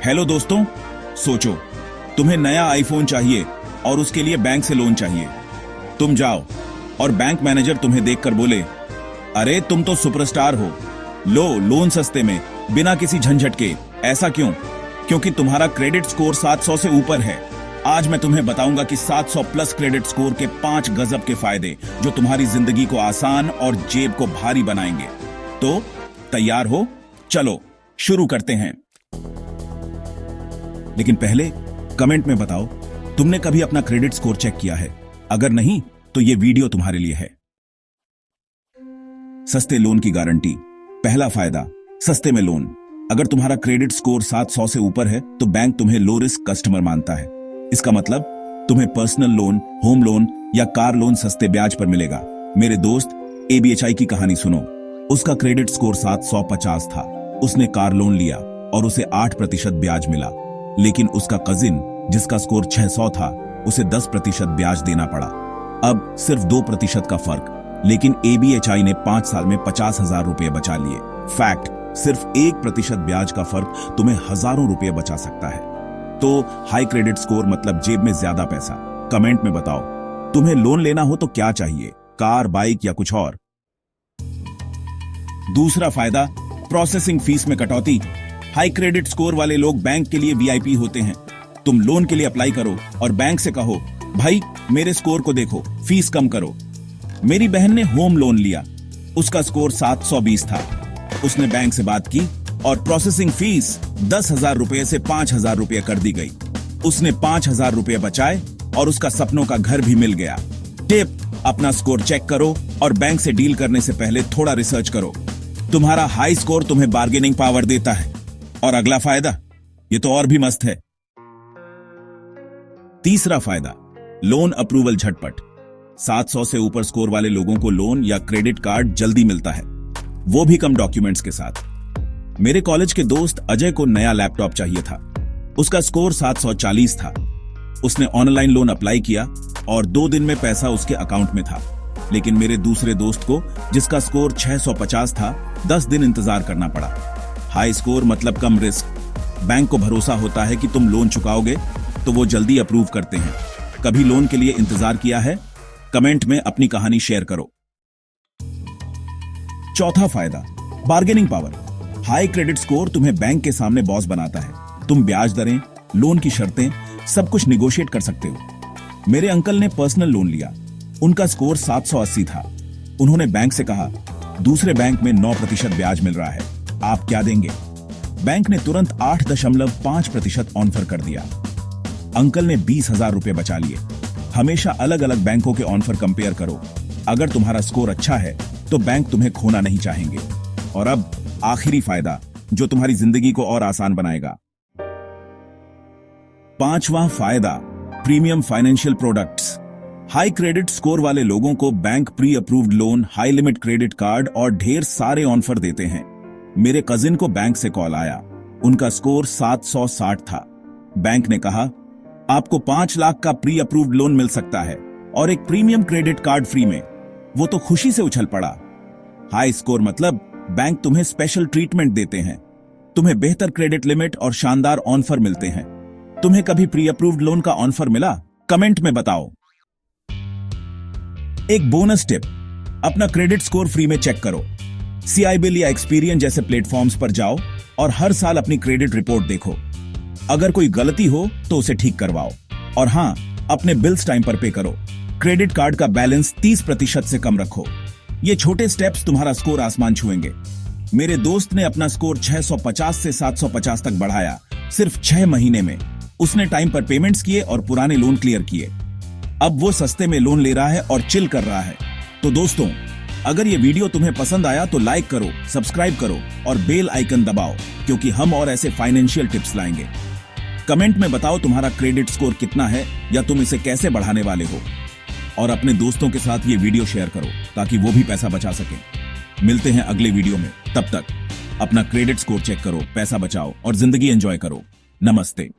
Hello दोस्तों, सोचो तुम्हें नया आईफोन चाहिए और उसके लिए बैंक से लोन चाहिए। तुम जाओ और बैंक मैनेजर तुम्हें देखकर बोले, अरे तुम तो सुपरस्टार हो, लो लोन सस्ते में बिना किसी झंझट के। ऐसा क्यों? क्योंकि तुम्हारा क्रेडिट स्कोर 700 से ऊपर है। आज मैं तुम्हें बताऊंगा कि 700 प्लस क्रेडिट स्कोर के 5 गजब के फायदे जो तुम्हारी जिंदगी को आसान और जेब को भारी बनाएंगे। तो तैयार हो? चलो शुरू करते हैं। लेकिन पहले कमेंट में बताओ, तुमने कभी अपना क्रेडिट स्कोर चेक किया है? अगर नहीं तो यह वीडियो तुम्हारे लिए है। सस्ते लोन की गारंटी। पहला फायदा, सस्ते में लोन। अगर तुम्हारा क्रेडिट स्कोर 700 से ऊपर है तो बैंक तुम्हें लो रिस्क कस्टमर मानता है। इसका मतलब तुम्हें पर्सनल लोन, होम लोन या कार लोन सस्ते ब्याज पर मिलेगा। मेरे दोस्त ABHI की कहानी सुनो। उसका क्रेडिट स्कोर 750 था। उसने कार लोन लिया और उसे 8% ब्याज मिला। लेकिन उसका कजिन जिसका स्कोर 600 था, उसे 10% ब्याज देना पड़ा। अब सिर्फ 2% का फर्क, लेकिन ABHI ने 5 साल में 50,000 रुपए बचा लिए। फैक्ट, सिर्फ 1% ब्याज का फर्क तुम्हें हजारों रुपए बचा सकता है। तो हाई क्रेडिट स्कोर मतलब जेब में ज्यादा पैसा। कमेंट में बताओ, तुम्हें लोन लेना हो तो क्या चाहिए, कार, बाइक या कुछ और? दूसरा फायदा, प्रोसेसिंग फीस में कटौती। हाई क्रेडिट स्कोर वाले लोग बैंक के लिए VIP होते हैं। तुम लोन के लिए अप्लाई करो और बैंक से कहो, भाई मेरे स्कोर को देखो, फीस कम करो। मेरी बहन ने होम लोन लिया, उसका स्कोर 720 था। उसने बैंक से बात की और प्रोसेसिंग फीस 10,000 रुपए से 5,000 रुपए कर दी गई। उसने 5,000 रुपए बचाए और उसका सपनों का घर भी मिल गया। टिप, अपना स्कोर चेक करो और बैंक से डील करने से पहले थोड़ा रिसर्च करो। तुम्हारा हाई स्कोर तुम्हें बार्गेनिंग पावर देता है। और अगला फायदा, ये तो और भी मस्त है। तीसरा फायदा, लोन अप्रूवल झटपट। 700 से ऊपर स्कोर वाले लोगों को लोन या क्रेडिट कार्ड जल्दी मिलता है, वो भी कम डॉक्यूमेंट्स के साथ। मेरे कॉलेज के दोस्त अजय को नया लैपटॉप चाहिए था। उसका स्कोर 740 था। उसने ऑनलाइन लोन अप्लाई किया और 2 दिन में पैसा उसके अकाउंट में था। लेकिन मेरे दूसरे दोस्त को, जिसका स्कोर 650 था, 10 दिन इंतजार करना पड़ा। हाई स्कोर मतलब कम रिस्क। बैंक को भरोसा होता है कि तुम लोन चुकाओगे तो वो जल्दी अप्रूव करते हैं। कभी लोन के लिए इंतजार किया है? कमेंट में अपनी कहानी शेयर करो। चौथा फायदा, bargaining power. High credit score तुम्हें बैंक के सामने बॉस बनाता है। तुम ब्याज दरें, लोन की शर्तें, सब कुछ निगोशिएट कर सकते हो। मेरे अंकल ने पर्सनल लोन लिया। उनका स्कोर 780 था। उन्होंने बैंक से कहा, दूसरे बैंक में 9% ब्याज मिल रहा है, आप क्या देंगे? बैंक ने तुरंत 8.5% ऑनफर कर दिया। अंकल ने 20,000 रुपए बचा लिए। हमेशा अलग अलग बैंकों के ऑनफर कंपेयर करो। अगर तुम्हारा स्कोर अच्छा है तो बैंक तुम्हें खोना नहीं चाहेंगे। और अब आखिरी फायदा, जो तुम्हारी जिंदगी को और आसान बनाएगा। पांचवा फायदा, premium financial products. High credit score वाले लोगों को bank pre approved loan, high limit credit card और ढेर सारे ऑफर देते हैं। मेरे कजिन को बैंक से कॉल आया। उनका स्कोर 760 था। बैंक ने कहा, आपको 5 लाख का प्री अप्रूव्ड लोन मिल सकता है और एक प्रीमियम क्रेडिट कार्ड फ्री में। वो तो खुशी से उछल पड़ा। हाई स्कोर मतलब बैंक तुम्हें स्पेशल ट्रीटमेंट देते हैं। तुम्हें बेहतर क्रेडिट लिमिट और शानदार ऑफर मिलते हैं। तुम्हें कभी प्री अप्रूव्ड लोन का ऑफर मिला? कमेंट में बताओ। एक बोनस टिप, अपना क्रेडिट स्कोर फ्री में चेक करो। CIBIL या एक्सपीरियन जैसे प्लेटफॉर्म्स पर जाओ और हर साल अपनी क्रेडिट रिपोर्ट देखो। अगर कोई गलती हो तो उसे ठीक करवाओ। और हां, अपने बिल्स टाइम पर पे करो। क्रेडिट कार्ड का बैलेंस 30% से कम रखो। ये छोटे स्टेप्स तुम्हारा स्कोर आसमान छुएंगे। मेरे दोस्त ने अपना स्कोर 650 से 750 तक बढ़ाया, सिर्फ 6 महीने में। उसने टाइम पर पेमेंट्स किए और पुराने लोन क्लियर किए। अब वो सस्ते में लोन ले रहा है और चिल कर रहा है। तो दोस्तों, अगर ये वीडियो तुम्हें पसंद आया तो लाइक करो, सब्सक्राइब करो और बेल आइकन दबाओ, क्योंकि हम और ऐसे फाइनेंशियल टिप्स लाएंगे। कमेंट में बताओ तुम्हारा क्रेडिट स्कोर कितना है या तुम इसे कैसे बढ़ाने वाले हो। और अपने दोस्तों के साथ ये वीडियो शेयर करो ताकि वो भी पैसा बचा सके। मिलते हैं अगले वीडियो में। तब तक अपना क्रेडिट स्कोर चेक करो, पैसा बचाओ और जिंदगी एंजॉय करो। नमस्ते।